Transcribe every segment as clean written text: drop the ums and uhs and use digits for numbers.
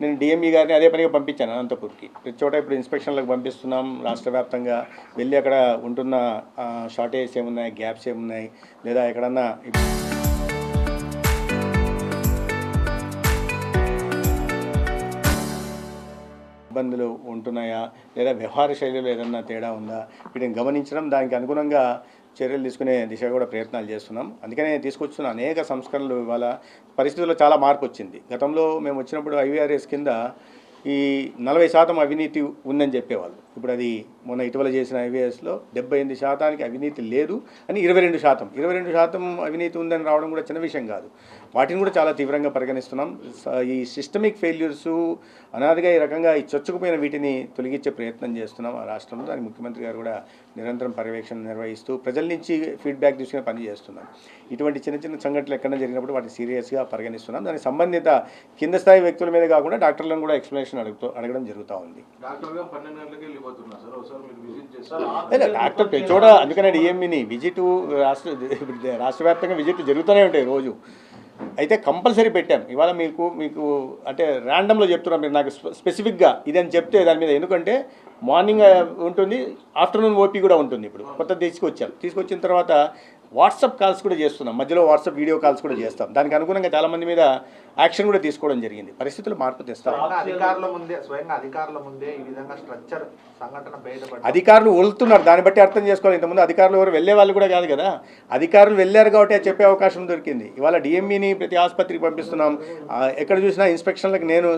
నేను డిఎంఈ గారిని అదే పనిగా పంపించాను అనంతపూర్కి. ప్రతి చోట ఇప్పుడు ఇన్స్పెక్షన్లకు పంపిస్తున్నాం రాష్ట్ర వ్యాప్తంగా. వెళ్ళి అక్కడ ఉంటున్న షార్టేజెస్ ఏమున్నాయి, గ్యాప్స్ ఏమున్నాయి, లేదా ఎక్కడన్నా ఇబ్బందులు ఉంటున్నాయా, లేదా వ్యవహార శైలిలో ఏదన్నా తేడా ఉందా, వీటిని గమనించడం, దానికి అనుగుణంగా చర్యలు తీసుకునే దిశగా కూడా ప్రయత్నాలు చేస్తున్నాం. అందుకనే తీసుకొచ్చిన అనేక సంస్కరణలు ఇవాళ పరిస్థితుల్లో చాలా మార్పు వచ్చింది. గతంలో మేము వచ్చినప్పుడు ఐవీఆర్ఎస్ కింద ఈ 40% అవినీతి ఉందని చెప్పేవాళ్ళు. ఇప్పుడు అది మొన్న ఇటీవల చేసిన ఐవీఆర్ఎస్లో 78% అవినీతి లేదు అని 22% అవినీతి ఉందని రావడం కూడా చిన్న విషయం కాదు. వాటిని కూడా చాలా తీవ్రంగా పరిగణిస్తున్నాం. ఈ సిస్టమిక్ ఫెయిల్యూర్స్ అనాదిగా ఈ రకంగా ఈ చొచ్చుకుపోయిన వీటిని తొలగించే ప్రయత్నం చేస్తున్నాం ఆ రాష్ట్రంలో. దానికి ముఖ్యమంత్రి గారు కూడా నిరంతరం పర్యవేక్షణ నిర్వహిస్తూ ప్రజల నుంచి ఫీడ్బ్యాక్ తీసుకునే పని చేస్తున్నాం. ఇటువంటి చిన్న చిన్న సంఘటనలు ఎక్కడైనా జరిగినప్పుడు వాటిని సీరియస్గా పరిగణిస్తున్నాం. దానికి సంబంధిత కింద స్థాయి వ్యక్తుల మీద కాకుండా డాక్టర్లను కూడా ఎక్స్ప్లెనేషన్ అడగడం జరుగుతూ ఉంది. డాక్టర్ చూడ అందుకనే డిఎంఈని విజిట్ రాష్ట్ర వ్యాప్తంగా విజిట్ జరుగుతూనే ఉంటాయి రోజు. అయితే కంపల్సరీ పెట్టాం. ఇవాళ మీకు అంటే ర్యాండమ్లో చెప్తున్నాం. మీరు నాకు స్పెసిఫిక్గా ఇదని చెప్తే దాని మీద, ఎందుకంటే మార్నింగ్ ఉంటుంది, ఆఫ్టర్నూన్ ఓపీ కూడా ఉంటుంది. ఇప్పుడు కొత్త తీసుకొచ్చిన తర్వాత వాట్సాప్ కాల్స్ కూడా చేస్తున్నాం, మధ్యలో వాట్సాప్ వీడియో కాల్స్ కూడా చేస్తాం. దానికి అనుగుణంగా చాలామంది మీద యాక్షన్ కూడా తీసుకోవడం జరిగింది. పరిస్థితులు మార్పు తెస్తాం. అధికారులు వదులుతున్నారు, దాన్ని బట్టి అర్థం చేసుకోవాలి. ఇంతకుముందు అధికారులు ఎవరు వెళ్ళే వాళ్ళు కూడా కాదు కదా, అధికారులు వెళ్ళారు కాబట్టి అది చెప్పే అవకాశం దొరికింది. ఇవాళ డిఎంఈని ప్రతి ఆసుపత్రికి పంపిస్తున్నాం. ఎక్కడ చూసినా ఇన్స్పెక్షన్లకు నేను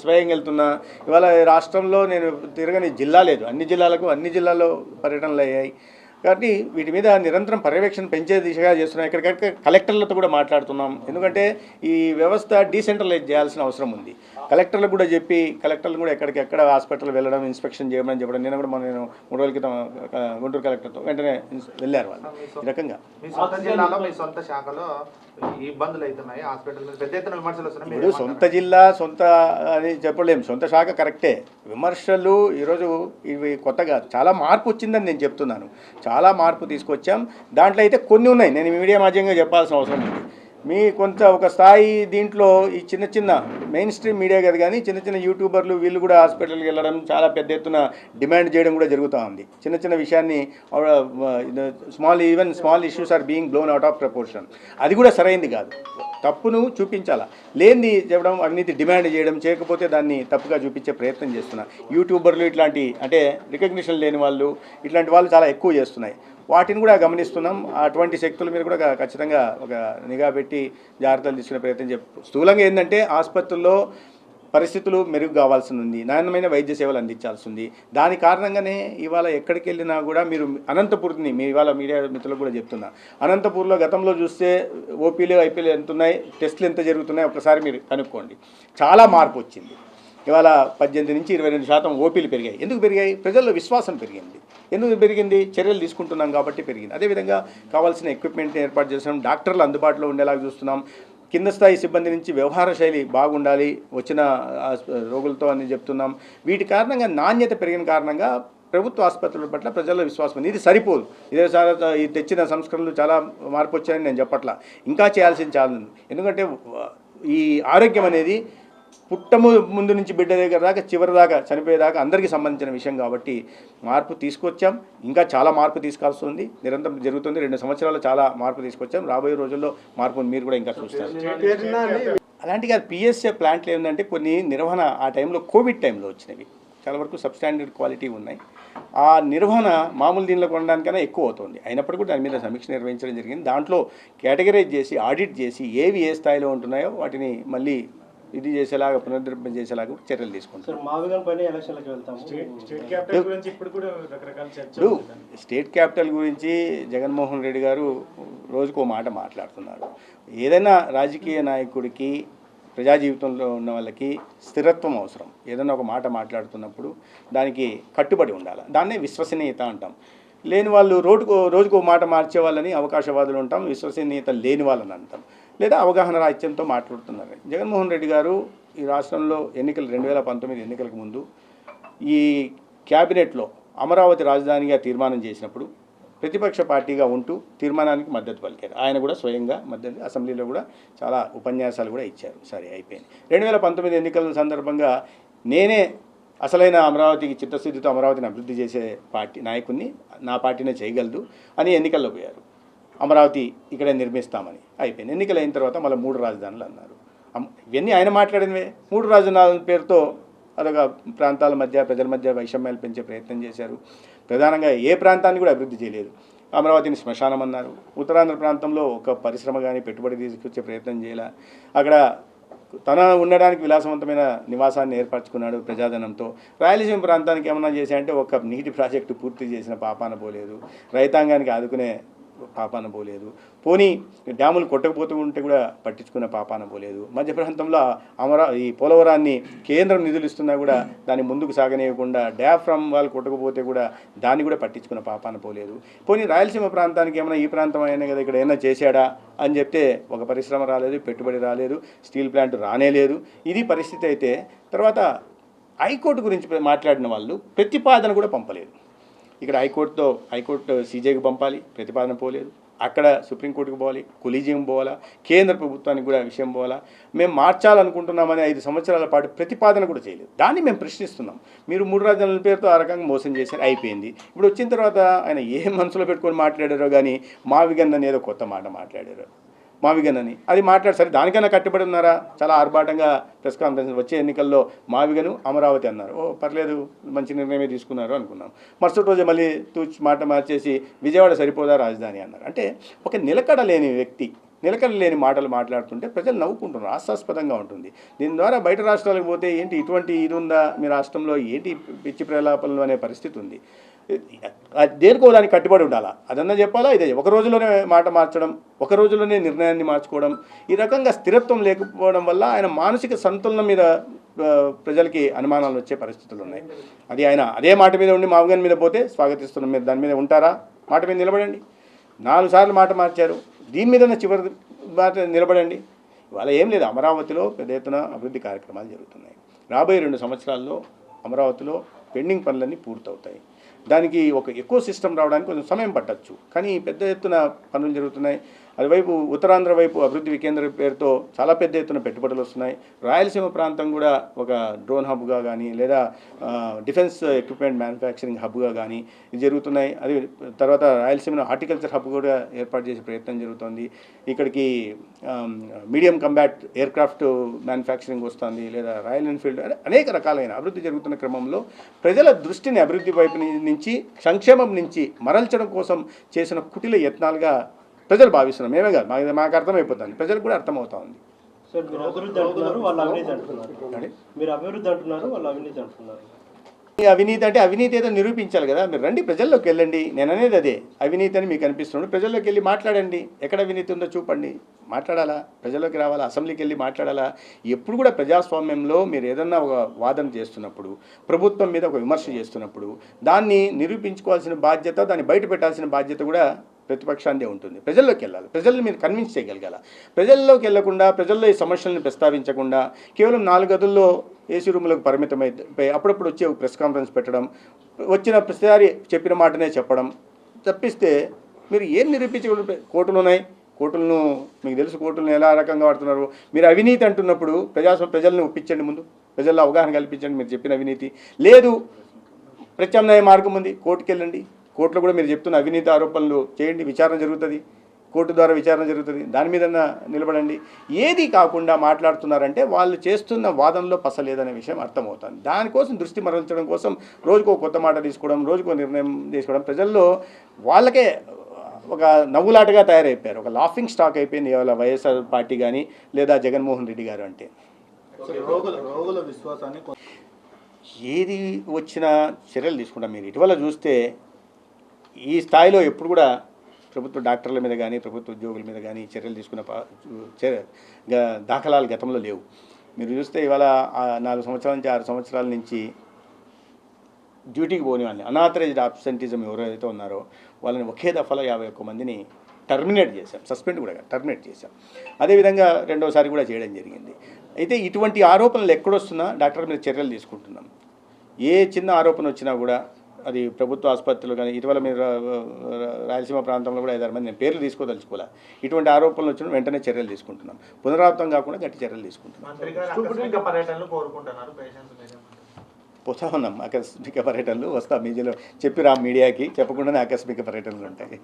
స్వయంగా వెళ్తున్నా. ఇవాళ రాష్ట్రంలో నేను తిరగని జిల్లా లేదు, అన్ని జిల్లాల్లో పర్యటనలు అయ్యాయి. కాబట్టి వీటి మీద నిరంతరం పర్యవేక్షణ పెంచే దిశగా చేస్తున్నాం. ఎక్కడికక్కడ కలెక్టర్లతో కూడా మాట్లాడుతున్నాం. ఎందుకంటే ఈ వ్యవస్థ డీసెంట్రలైజ్ చేయాల్సిన అవసరం ఉంది. కలెక్టర్లకు కూడా చెప్పి కలెక్టర్లు కూడా ఎక్కడికెక్కడ హాస్పిటల్ వెళ్ళడం, ఇన్స్పెక్షన్ చేయమని చెప్పడం. నేను 3 రోజుల క్రితం గుంటూరు కలెక్టర్తో వెంటనే వెళ్ళారు వాళ్ళు. ఈ రకంగా ఇప్పుడు సొంత జిల్లా సొంత అని చెప్పలేము, సొంత శాఖ కరెక్టే. విమర్శలు ఈరోజు ఇవి కొత్తగా చాలా మార్పు వచ్చిందని నేను చెప్తున్నాను. చాలా మార్పు తీసుకొచ్చాం. దాంట్లో అయితే కొన్ని ఉన్నాయి, నేను మీడియా మాధ్యమంగా చెప్పాల్సిన అవసరం ఉంది. కొంత ఒక స్థాయి దీంట్లో ఈ చిన్న మెయిన్ స్ట్రీమ్ మీడియా కదా, కానీ చిన్న యూట్యూబర్లు వీళ్ళు కూడా హాస్పిటల్కి వెళ్ళడం, చాలా పెద్ద ఎత్తున డిమాండ్ చేయడం కూడా జరుగుతూ ఉంది. చిన్న విషయాన్ని small issues are being blown out of proportion. అది కూడా సరైంది కాదు. తప్పును చూపించాలా, లేనిది చెప్పడం, అవినీతి డిమాండ్ చేయడం, చేయకపోతే దాన్ని తప్పుగా చూపించే ప్రయత్నం చేస్తున్నారు యూట్యూబర్లు. ఇట్లాంటి అంటే రికగ్నిషన్ లేని వాళ్ళు, ఇట్లాంటి వాళ్ళు చాలా ఎక్కువ చేస్తున్నాయి. వాటిని కూడా గమనిస్తున్నాం. అటువంటి శక్తుల మీద కూడా ఖచ్చితంగా ఒక నిఘా పెట్టి జాగ్రత్తలు తీసుకునే ప్రయత్నం స్థూలంగా ఏంటంటే ఆసుపత్రుల్లో పరిస్థితులు మెరుగు కావాల్సి ఉంది, నాణ్యమైన వైద్య సేవలు అందించాల్సి ఉంది. దాని కారణంగానే ఇవాళ ఎక్కడికి వెళ్ళినా కూడా మీరు అనంతపూర్ని ఇవాళ మీడియా మిత్రులకు కూడా చెప్తున్నా, అనంతపూర్లో గతంలో చూస్తే ఓపీలు ఐపీలు ఎంత ఉన్నాయి, టెస్టులు ఎంత జరుగుతున్నాయి ఒకసారి మీరు కనుక్కోండి. చాలా మార్పు వచ్చింది. ఇవాళ 18 నుంచి 22% ఓపీలు పెరిగాయి. ఎందుకు పెరిగాయి? ప్రజల్లో విశ్వాసం పెరిగింది. ఎందుకు పెరిగింది? చర్యలు తీసుకుంటున్నాం కాబట్టి పెరిగింది. అదేవిధంగా కావాల్సిన ఎక్విప్మెంట్ని ఏర్పాటు చేస్తున్నాం, డాక్టర్లు అందుబాటులో ఉండేలాగా చూస్తున్నాం. కింద స్థాయి సిబ్బంది నుంచి వ్యవహార శైలి బాగుండాలి వచ్చిన రోగులతో అని చెప్తున్నాం. వీటి కారణంగా నాణ్యత పెరిగిన కారణంగా ప్రభుత్వ ఆసుపత్రుల పట్ల ప్రజల్లో విశ్వాసం ఉంది. ఇది సరిపోదు. ఇదే ఈ తెచ్చిన సంస్కరణలు చాలా మార్పు వచ్చాయని నేను చెప్పట్లా, ఇంకా చేయాల్సింది చాలా ఉంది. ఎందుకంటే ఈ ఆరోగ్యం అనేది ముందు నుంచి బిడ్డ దగ్గర దాకా చివరి దాకా చనిపోయేదాకా అందరికీ సంబంధించిన విషయం కాబట్టి మార్పు తీసుకొచ్చాం. ఇంకా చాలా మార్పు తీసుకోవాల్సి ఉంది, నిరంతరం జరుగుతుంది. 2 సంవత్సరాలు చాలా మార్పు తీసుకొచ్చాం. రాబోయే రోజుల్లో మార్పును మీరు కూడా ఇంకా చూస్తారు. అలాంటి కాదు, పిఎస్ఏ ప్లాంట్లు ఏంటంటే కొన్ని నిర్వహణ ఆ టైంలో కోవిడ్ టైంలో వచ్చినవి చాలా వరకు సబ్స్టాండర్డ్ క్వాలిటీ ఉన్నాయి. ఆ నిర్వహణ మామూలు దీనిలో కొనడానికైనా ఎక్కువ అవుతుంది. అయినప్పటికీ కూడా దాని మీద సమీక్ష నిర్వహించడం జరిగింది. దాంట్లో కేటగరైజ్ చేసి ఆడిట్ చేసి ఏవి ఏ స్థాయిలో ఉంటున్నాయో వాటిని మళ్ళీ ఇది చేసేలాగా పునరుద్ధరణ చేసేలాగా చర్యలు తీసుకుంటారు. స్టేట్ క్యాపిటల్ గురించి జగన్మోహన్ రెడ్డి గారు రోజుకో మాట మాట్లాడుతున్నారు. ఏదైనా రాజకీయ నాయకుడికి ప్రజా జీవితంలో ఉన్న వాళ్ళకి స్థిరత్వం అవసరం. ఏదైనా ఒక మాట మాట్లాడుతున్నప్పుడు దానికి కట్టుబడి ఉండాలి. దాన్నే విశ్వసనీయత అంటాం. లేని వాళ్ళు రోజుకో మాట మార్చే వాళ్ళని అవకాశవాదులు ఉంటాం, విశ్వసనీయత లేని వాళ్ళని అంటాం, లేదా అవగాహన రాహిత్యంతో మాట్లాడుతున్నారు. జగన్మోహన్ రెడ్డి గారు ఈ రాష్ట్రంలో 2019 ఎన్నికలకు ముందు ఈ క్యాబినెట్లో అమరావతి రాజధానిగా తీర్మానం చేసినప్పుడు ప్రతిపక్ష పార్టీగా ఉంటూ తీర్మానానికి మద్దతు పలికారు. ఆయన కూడా స్వయంగా మద్దతు అసెంబ్లీలో కూడా చాలా ఉపన్యాసాలు కూడా ఇచ్చారు. సరే అయిపోయింది. 2019 ఎన్నికల సందర్భంగా నేనే అసలైన అమరావతికి చిత్తశుద్ధితో అమరావతిని అభివృద్ధి చేసే పార్టీ నాయకుడిని, నా పార్టీనే చేయగలదు అని ఎన్నికల్లో పోయారు. అమరావతి ఇక్కడే నిర్మిస్తామని అయిపోయింది. ఎన్నికలు అయిన తర్వాత మళ్ళీ 3 రాజధానులు అన్నారు. ఇవన్నీ ఆయన మాట్లాడినవే. 3 రాజధానుల పేరుతో అదొక ప్రాంతాల మధ్య ప్రజల మధ్య వైషమ్యాలు పెంచే ప్రయత్నం చేశారు. ప్రధానంగా ఏ ప్రాంతాన్ని కూడా అభివృద్ధి చేయలేదు. అమరావతిని శ్మశానం అన్నారు. ఉత్తరాంధ్ర ప్రాంతంలో ఒక పరిశ్రమ కానీ పెట్టుబడి తీసుకొచ్చే ప్రయత్నం చేయాల. అక్కడ తన ఉండడానికి విలాసవంతమైన నివాసాన్ని ఏర్పరచుకున్నాడు ప్రజాధనంతో. రాయలసీమ ప్రాంతానికి ఏమన్నా చేశాయంటే ఒక నీటి ప్రాజెక్టు పూర్తి చేసిన పాపాన పోలేదు. రైతాంగానికి ఆదుకునే పాపాన పోలేదు. పోనీ డ్యాములు కొట్టకపోతూ ఉంటే కూడా పట్టించుకునే పాపాన పోలేదు. మధ్య ప్రాంతంలో ఈ పోలవరాన్ని కేంద్రం నిధులు ఇస్తున్నా కూడా దాన్ని ముందుకు సాగనీయకుండా డ్యాఫ్రమ్ వాళ్ళు కొట్టకపోతే కూడా దాన్ని కూడా పట్టించుకునే పాపాన పోలేదు. పోనీ రాయలసీమ ప్రాంతానికి ఏమైనా ఈ ప్రాంతం అయినా కదా ఇక్కడ ఏమైనా చేశాడా అని చెప్తే ఒక పరిశ్రమ రాలేదు, పెట్టుబడి రాలేదు, స్టీల్ ప్లాంట్ రానేలేదు. ఇది పరిస్థితి అయితే తర్వాత హైకోర్టు గురించి మాట్లాడిన వాళ్ళు ప్రతిపాదన కూడా పంపలేదు. ఇక్కడ హైకోర్టు సీజేకి పంపాలి, ప్రతిపాదన పోలేదు. అక్కడ సుప్రీంకోర్టుకు పోవాలి, కొలీజియం పోవాలా, కేంద్ర ప్రభుత్వానికి కూడా విషయం పోవాలా. మేము మార్చాలనుకుంటున్నామని 5 సంవత్సరాల పాటు ప్రతిపాదన కూడా చేయలేదు. దాన్ని మేము ప్రశ్నిస్తున్నాం. మీరు 3 రాజధానుల పేరుతో ఆ రకంగా మోసం చేశారు, అయిపోయింది. ఇప్పుడు వచ్చిన తర్వాత ఆయన ఏ మనసులో పెట్టుకొని మాట్లాడారో కానీ మావిగన్ ఏదో కొత్త మాట మాట్లాడారు. మావిగనని అది మాట్లాడు సరే, దానికైనా కట్టుబడి ఉన్నారా? చాలా ఆర్భాటంగా ప్రెస్ కాన్ఫరెన్స్ వచ్చే ఎన్నికల్లో మావిగను అమరావతి అన్నారు. పర్లేదు, మంచి నిర్ణయమే తీసుకున్నారు అనుకున్నాం. మరుసటి రోజు మళ్ళీ మాట మార్చేసి విజయవాడ సరిపోదా రాజధాని అన్నారు. అంటే ఒక నిలకడ లేని వ్యక్తి నిలకడ లేని మాటలు మాట్లాడుతుంటే ప్రజలు నవ్వుకుంటున్నారు. హాస్యాస్పదంగా ఉంటుంది. దీని ద్వారా బయట రాష్ట్రాలకు పోతే ఏంటి ఇటువంటి ఇది ఉందా మీ రాష్ట్రంలో, ఏంటి పిచ్చి ప్రలాపనలు అనే పరిస్థితి ఉంది. దేనికో దానికి కట్టుబడి ఉండాలా, అదన్నా చెప్పాలా. ఇదే ఒక రోజులోనే మాట మార్చడం, ఒక రోజులోనే నిర్ణయాన్ని మార్చుకోవడం, ఈ రకంగా స్థిరత్వం లేకపోవడం వల్ల ఆయన మానసిక సంతులనం మీద ప్రజలకి అనుమానాలు వచ్చే పరిస్థితులు ఉన్నాయి. అది ఆయన అదే మాట మీద ఉండి మామూలు మీద పోతే స్వాగతిస్తున్నాం. మీరు దాని మీద ఉంటారా? మాట మీద నిలబడండి. 4 సార్లు మాట మార్చారు, దీని మీదనే చివరి మాట నిలబడండి. ఇవాళ ఏం లేదు, అమరావతిలో పెద్ద ఎత్తున అభివృద్ధి కార్యక్రమాలు జరుగుతున్నాయి. రాబోయే 2 సంవత్సరాల్లో అమరావతిలో పెండింగ్ పనులన్నీ పూర్తవుతాయి. దానికి ఒక ఎకో సిస్టమ్ రావడానికి కొంచెం సమయం పట్టచ్చు, కానీ పెద్ద ఎత్తున పనులు జరుగుతున్నాయి. అటువైపు ఉత్తరాంధ్ర వైపు అభివృద్ధి వికేంద్ర పేరుతో చాలా పెద్ద ఎత్తున పెట్టుబడులు వస్తున్నాయి. రాయలసీమ ప్రాంతం కూడా ఒక డ్రోన్ హబ్గా కానీ లేదా డిఫెన్స్ ఎక్విప్మెంట్ మ్యానుఫ్యాక్చరింగ్ హబ్గా కానీ జరుగుతున్నాయి. అది తర్వాత రాయలసీమలో హార్టికల్చర్ హబ్ కూడా ఏర్పాటు చేసే ప్రయత్నం జరుగుతుంది. ఇక్కడికి మీడియం కంబాట్ ఎయిర్క్రాఫ్ట్ మ్యానుఫ్యాక్చరింగ్ వస్తుంది, లేదా రాయల్ ఎన్ఫీల్డ్, అనేక రకాలైన అభివృద్ధి జరుగుతున్న క్రమంలో ప్రజల దృష్టిని అభివృద్ధి వైపు నుంచి సంక్షేమం నుంచి మరల్చడం కోసం చేసిన కుటిల యత్నాలుగా ప్రజలు భావిస్తున్నాం. మేమే కాదు, మాకు అర్థమైపోతుంది, ప్రజలకు కూడా అర్థమవుతా ఉంది. సార్, మీరు అభివృద్ధి అంటున్నారు, వాళ్ళు అవినీతి అంటున్నారు. మీరు అభివృద్ధి అంటున్నారు, వాళ్ళు అవినీతి అంటున్నారు. అవినీతి అంటే అవినీతి ఏదో నిరూపించాలి కదా. మీరు రండి, ప్రజల్లోకి వెళ్ళండి. నేను అనేది అదే, అవినీతి అని మీకు అనిపిస్తున్నాడు, ప్రజల్లోకి వెళ్ళి మాట్లాడండి. ఎక్కడ అవినీతి ఉందో చూపండి. మాట్లాడాలా, ప్రజల్లోకి రావాలా, అసెంబ్లీకి వెళ్ళి మాట్లాడాలా. ఎప్పుడు కూడా ప్రజాస్వామ్యంలో మీరు ఏదన్నా ఒక వాదన చేస్తున్నప్పుడు, ప్రభుత్వం మీద ఒక విమర్శ చేస్తున్నప్పుడు దాన్ని నిరూపించుకోవాల్సిన బాధ్యత, దాన్ని బయట పెట్టాల్సిన బాధ్యత కూడా ప్రతిపక్షాందే ఉంటుంది. ప్రజల్లోకి వెళ్ళాలి, ప్రజల్ని మీరు కన్విన్స్ చేయగలగాల. ప్రజల్లోకి వెళ్లకుండా, ప్రజల్లో ఈ సమస్యలను ప్రస్తావించకుండా కేవలం 4 గదుల్లో ఏసీ రూములకు పరిమితమైపోయి అప్పుడప్పుడు వచ్చి ఒక ప్రెస్ కాన్ఫరెన్స్ పెట్టడం, వచ్చిన ప్రతిసారి చెప్పిన మాటనే చెప్పడం తప్పిస్తే మీరు ఏం నిరూపించగలరు? కోర్టులు ఉన్నాయి, కోర్టులను మీకు తెలుసు, కోర్టులను ఎలా రకంగా వాడుతున్నారు. మీరు అవినీతి అంటున్నప్పుడు ప్రజల్ని ఒప్పించండి, ముందు ప్రజల్లో అవగాహన కల్పించండి. మీరు చెప్పిన అవినీతి లేదు, ప్రత్యామ్నాయ మార్గం ఉంది, కోర్టుకు వెళ్ళండి. కోర్టులో కూడా మీరు చెప్తున్న అవినీతి ఆరోపణలు చేయండి, విచారణ జరుగుతుంది, కోర్టు ద్వారా విచారణ జరుగుతుంది, దాని మీద నిలబడండి. ఏది కాకుండా మాట్లాడుతున్నారంటే వాళ్ళు చేస్తున్న వాదనలో పసలేదనే విషయం అర్థమవుతుంది. దానికోసం దృష్టి మరల్చడం కోసం రోజుకో కొత్త మాట తీసుకోవడం, రోజుకో నిర్ణయం తీసుకోవడం ప్రజల్లో వాళ్ళకే ఒక నవ్వులాటగా తయారైపోయారు. ఒక లాఫింగ్ స్టాక్ అయిపోయింది ఇవాళ వైఎస్ఆర్ పార్టీ కానీ లేదా జగన్మోహన్ రెడ్డి గారు అంటే. రోగుల విశ్వాసాన్ని ఏది వచ్చినా చర్యలు తీసుకుంటాం. మీరు ఇటీవల చూస్తే ఈ స్థాయిలో ఎప్పుడు కూడా ప్రభుత్వ డాక్టర్ల మీద కానీ ప్రభుత్వ ఉద్యోగుల మీద కానీ చర్యలు తీసుకున్న దాఖలాలు గతంలో లేవు. మీరు చూస్తే ఇవాళ 4 సంవత్సరాల నుంచి 6 సంవత్సరాల నుంచి డ్యూటీకి పోని వాళ్ళని, అనాథరైజ్డ్ అబ్సెంటిజం ఎవరైతే ఉన్నారో వాళ్ళని ఒకే దఫాలో 51 మందిని టర్మినేట్ చేశాం, సస్పెండ్ కూడా టర్మినేట్ చేశాం. అదేవిధంగా రెండోసారి కూడా చేయడం జరిగింది. అయితే ఇటువంటి ఆరోపణలు ఎక్కడొస్తున్నా డాక్టర్ మీద చర్యలు తీసుకుంటున్నాం. ఏ చిన్న ఆరోపణ వచ్చినా కూడా అది ప్రభుత్వ ఆసుపత్రులు కానీ ఇటీవల మీరు రాయలసీమ ప్రాంతంలో కూడా 5-6 మంది నేను పేర్లు తీసుకోదలుచుకోలే. ఇటువంటి ఆరోపణలు వచ్చిన వెంటనే చర్యలు తీసుకుంటున్నాం. పునరావృతం కాకుండా గట్టి చర్యలు తీసుకుంటున్నాం. మంత్రి గారు ఆకస్మిక పర్యటనలు కోరుకుంటున్నారు పేషెంట్స్ మీద. పోతా ఉన్నాం. ఆకస్మిక పర్యటనలు వస్తాం. మీడియాలో చెప్పిరా మీడియాకి చెప్పకుండానే ఆకస్మిక పర్యటనలు ఉంటాయి.